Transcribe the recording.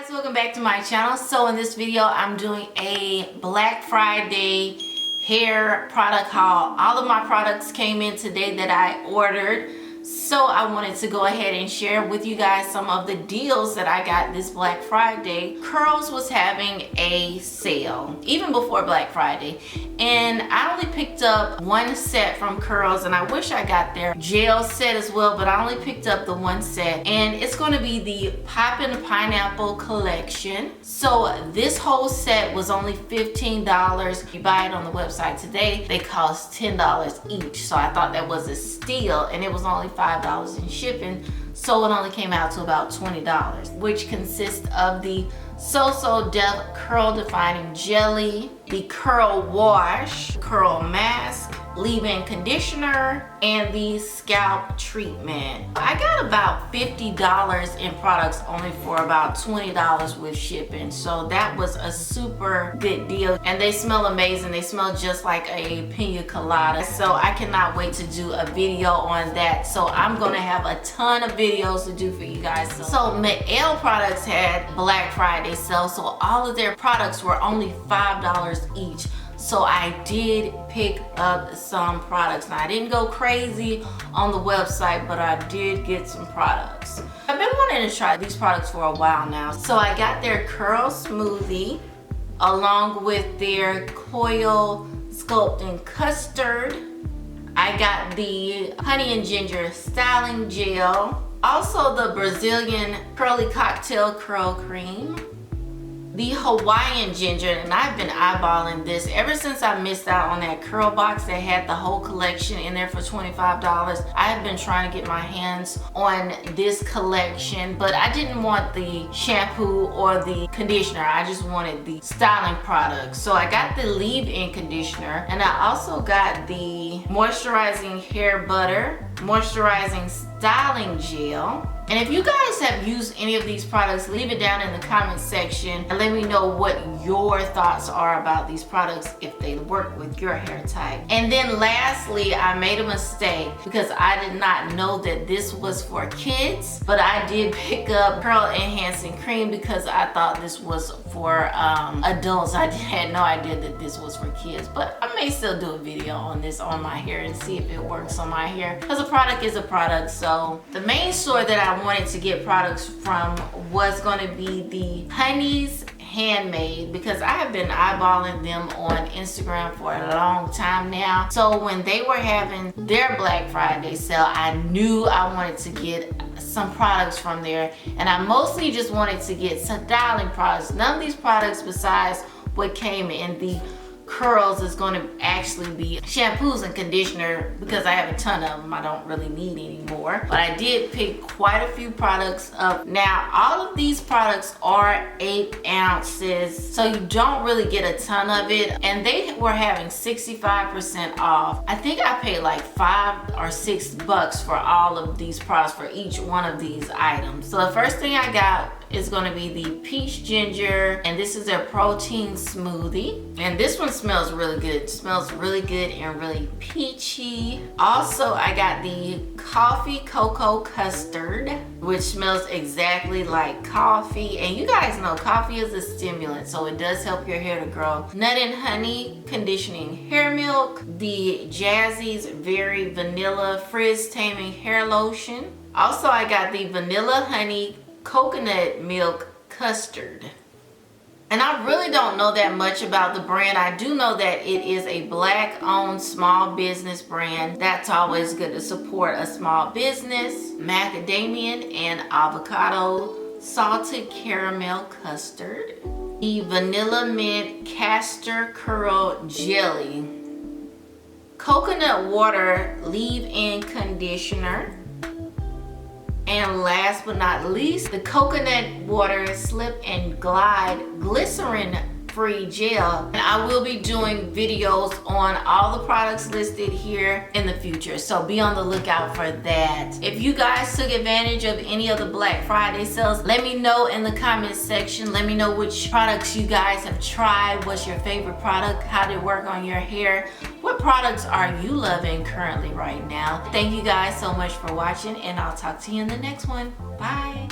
guys, welcome back to my channel. So in this video I'm doing a Black Friday hair product haul. All of my products came in today that I ordered, so I wanted to go ahead and share with you guys some of the deals that I got this Black Friday. Curls was having a sale even before Black Friday, and I only picked up one set from Curls, and I wish I got their gel set as well, but I only picked up the one set, and it's going to be the Poppin' Pineapple collection. So this whole set was only $15. If you buy it on the website today, they cost $10 each, so I thought that was a steal, and it was only $5 in shipping, so it only came out to about $20, which consists of the So Def Curl Defining Jelly, the Curl Wash, Curl Mask, leave-in conditioner, and the scalp treatment. I got about $50 in products only for about $20 with shipping, so that was a super good deal, and they smell amazing. They smell just like a pina colada, so I cannot wait to do a video on that. So I'm gonna have a ton of videos to do for you guys. So Nail Products had Black Friday sale, so all of their products were only $5 each. So I did pick up some products. Now I didn't go crazy on the website, but I did get some products. I've been wanting to try these products for a while now. So I got their Curl Smoothie along with their Coil Sculpting Custard. I got the Honey and Ginger Styling Gel. Also the Brazilian Curly Cocktail Curl Cream. The Hawaiian Ginger, and I've been eyeballing this ever since I missed out on that curl box that had the whole collection in there for $25. I have been trying to get my hands on this collection, but I didn't want the shampoo or the conditioner. I just wanted the styling product. So I got the leave-in conditioner, and I also got the moisturizing hair butter, moisturizing styling gel. And if you guys have used any of these products, leave it down in the comment section and let me know what your thoughts are about these products, if they work with your hair type. And then lastly, I made a mistake because I did not know that this was for kids, but I did pick up Curl Enhancing Cream because I thought this was for adults. I had no idea that this was for kids, but I may still do a video on this on my hair and see if it works on my hair, because a product is a product. So the main store that I wanted to get products from was going to be the Honey's Handmade, because I have been eyeballing them on Instagram for a long time now. So when they were having their Black Friday sale, I knew I wanted to get some products from there, and I mostly just wanted to get some styling products. None of these products besides what came in the Curls is going to actually be shampoos and conditioner, because I have a ton of them. I don't really need any more, but I did pick quite a few products up. Now all of these products are 8 ounces, so you don't really get a ton of it, and they were having 65% off. I think I paid like $5 or $6 for all of these products, for each one of these items. So the first thing I got is going to be the Peach Ginger, and this is their protein smoothie, and this one smells really good. It smells really good and really peachy. Also I got the Coffee Cocoa Custard, which smells exactly like coffee, and you guys know coffee is a stimulant, so it does help your hair to grow. Nut and Honey Conditioning Hair Milk, the Jazzy's Very Vanilla Frizz Taming Hair Lotion. Also I got the Vanilla Honey Coconut Milk Custard. And I really don't know that much about the brand. I do know that it is a Black owned small business brand. That's always good to support a small business. Macadamia and Avocado Salted Caramel Custard. The Vanilla Mint Castor Curl Jelly. Coconut Water Leave-In Conditioner. And last but not least, the Coconut Water Slip and Glide Glycerin Free Gel. And I will be doing videos on all the products listed here in the future, so be on the lookout for that. If you guys took advantage of any of the Black Friday sales, let me know in the comments section. Let me know which products you guys have tried. What's your favorite product? How did it work on your hair? What products are you loving currently right now? Thank you guys so much for watching, and I'll talk to you in the next one. Bye.